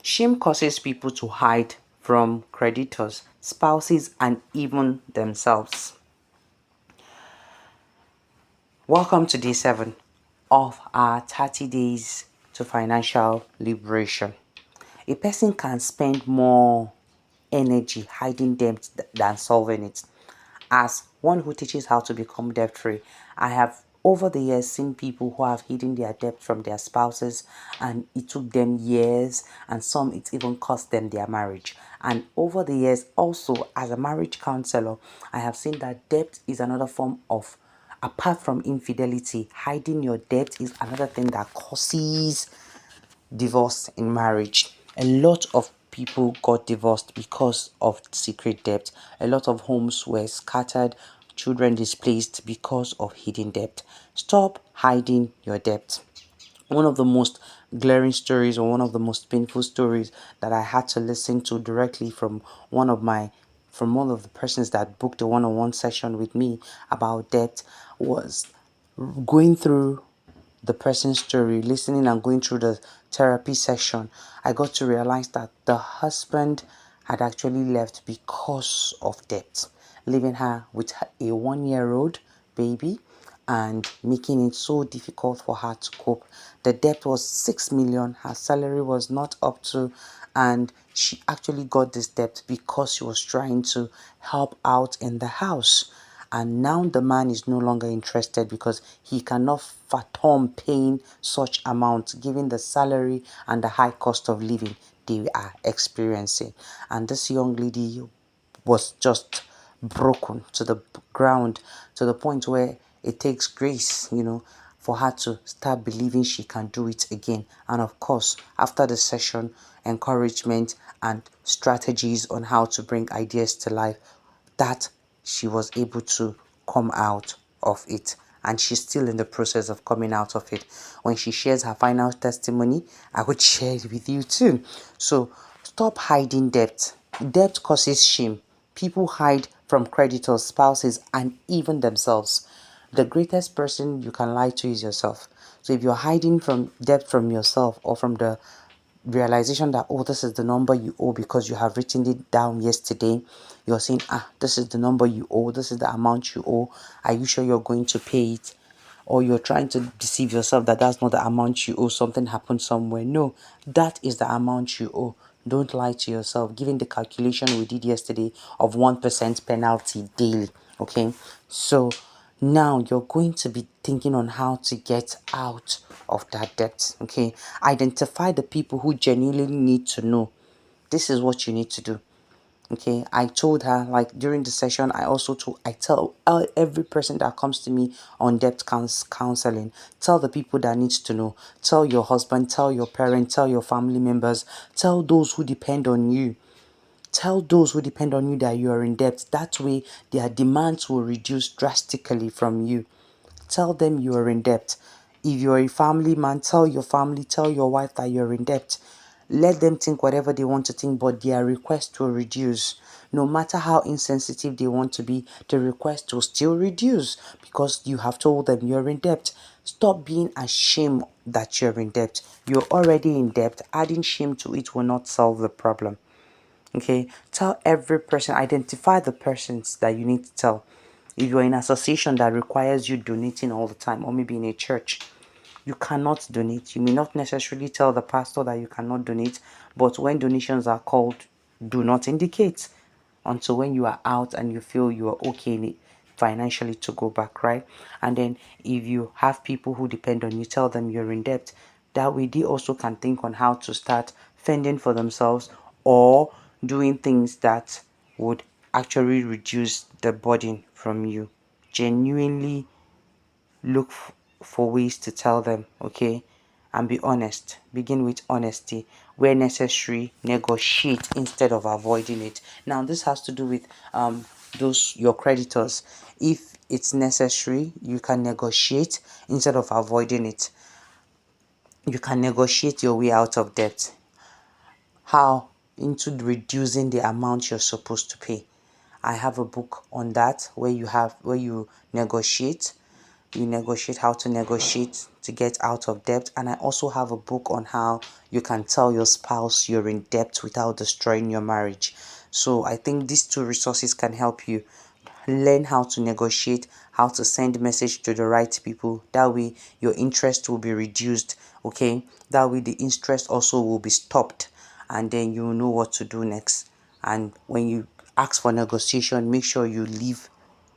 Shame causes people to hide from creditors, spouses, and even themselves. Welcome to day 7 of our 30 days to financial liberation. A person can spend more energy hiding debt than solving it. As one who teaches how to become debt free, I have over the years seen people who have hidden their debt from their spouses, and it took them years, and some it even cost them their marriage. And over the years, also as a marriage counselor, I have seen that debt is another form of, apart from infidelity, hiding your debt is another thing that causes divorce in marriage. A lot of people got divorced because of secret debt. A lot of homes were scattered, children displaced because of hidden debt. Stop hiding your debt. One of the most glaring stories, or one of the most painful stories that I had to listen to directly from one of the persons that booked a one-on-one session with me about debt, was going through the person's story, listening and going through the therapy session. I got to realize that the husband had actually left because of debt, leaving her with a 1-year-old baby and making it so difficult for her to cope. The debt was 6 million, her salary was not up to, and she actually got this debt because she was trying to help out in the house. And now the man is no longer interested because he cannot fathom paying such amounts given the salary and the high cost of living they are experiencing. And this young lady was just broken to the ground, to the point where it takes grace, for her to start believing she can do it again. And of course, after the session, encouragement and strategies on how to bring ideas to life, that she was able to come out of it, and she's still in the process of coming out of it. When she shares her final testimony, I would share it with you too. So stop hiding debt. Debt causes shame. People hide from creditors, spouses, and even themselves. The greatest person you can lie to is yourself. So if you're hiding from debt from yourself, or from the realization that, oh, this is the number you owe because you have written it down yesterday, you're saying, this is the number you owe, this is the amount you owe, are you sure you're going to pay it? Or you're trying to deceive yourself that that's not the amount you owe, something happened somewhere. No, that is the amount you owe. Don't lie to yourself. Given the calculation we did yesterday of 1% penalty daily, okay? So now you're going to be thinking on how to get out of that debt, okay? Identify the people who genuinely need to know. This is what you need to do. Okay, I told her, like, during the session, I tell every person that comes to me on debt counseling, tell the people that needs to know. Tell your husband, tell your parents, tell your family members, tell those who depend on you. Tell those who depend on you that you are in debt. That way, their demands will reduce drastically from you. Tell them you are in debt. If you're a family man, tell your family, tell your wife that you're in debt. Let them think whatever they want to think, but their request will reduce. No matter how insensitive they want to be, the request will still reduce because you have told them you're in debt. Stop being ashamed that you're in debt. You're already in debt. Adding shame to it will not solve the problem. Okay, tell every person, identify the persons that you need to tell. If you're in an association that requires you donating all the time, or maybe in a church, you cannot donate. You may not necessarily tell the pastor that you cannot donate, but when donations are called, do not indicate until when you are out and you feel you are okay financially to go back, right? And then if you have people who depend on you, tell them you're in debt. That way they also can think on how to start fending for themselves, or doing things that would actually reduce the burden from you. Genuinely look for ways to tell them, okay? And be honest. Begin with honesty. Where necessary, negotiate instead of avoiding it. Now, this has to do with those your creditors. If it's necessary, you can negotiate instead of avoiding it. You can negotiate your way out of debt. How? Into reducing the amount you're supposed to pay. I have a book on that where you negotiate. You negotiate how to negotiate to get out of debt, and I also have a book on how you can tell your spouse you're in debt without destroying your marriage. So I think these two resources can help you learn how to negotiate, how to send message to the right people. That way your interest will be reduced, okay? That way the interest also will be stopped, and then you will know what to do next. And when you ask for negotiation, make sure you leave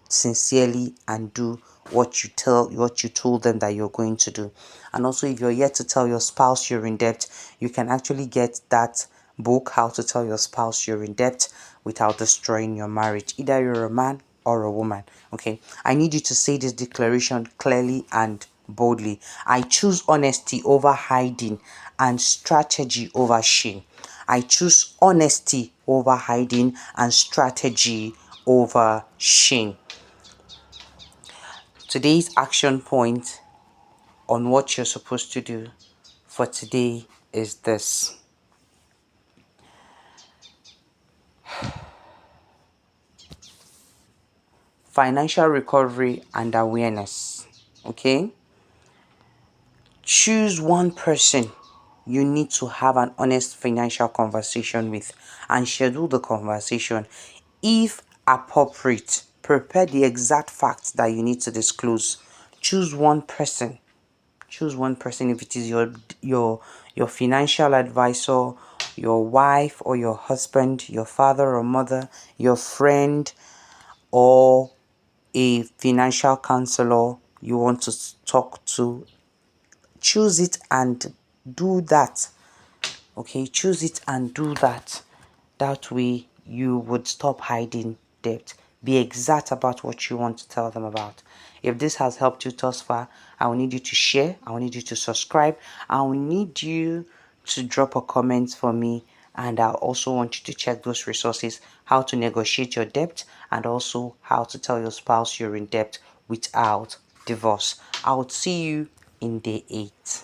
sincerely and do what you told them that you're going to do. And also, if you're yet to tell your spouse you're in debt, you can actually get that book, How to Tell Your Spouse You're in Debt Without Destroying Your Marriage. Either you're a man or a woman. Okay, I need you to say this declaration clearly and boldly. I choose honesty over hiding and strategy over shame. I choose honesty over hiding and strategy over shame. Today's action point on what you're supposed to do for today is this. Financial recovery and awareness. Okay? Choose one person you need to have an honest financial conversation with and schedule the conversation. If appropriate, prepare the exact facts that you need to disclose. Choose one person. Choose one person. If it is your financial advisor, your wife or your husband, your father or mother, your friend, or a financial counselor you want to talk to, choose it and do that. Okay, choose it and do that. That way you would stop hiding debt. Be exact about what you want to tell them about. If this has helped you thus far, I will need you to share, I will need you to subscribe, I will need you to drop a comment for me, and I also want you to check those resources, how to negotiate your debt and also how to tell your spouse you're in debt without divorce. I will see you in day 8.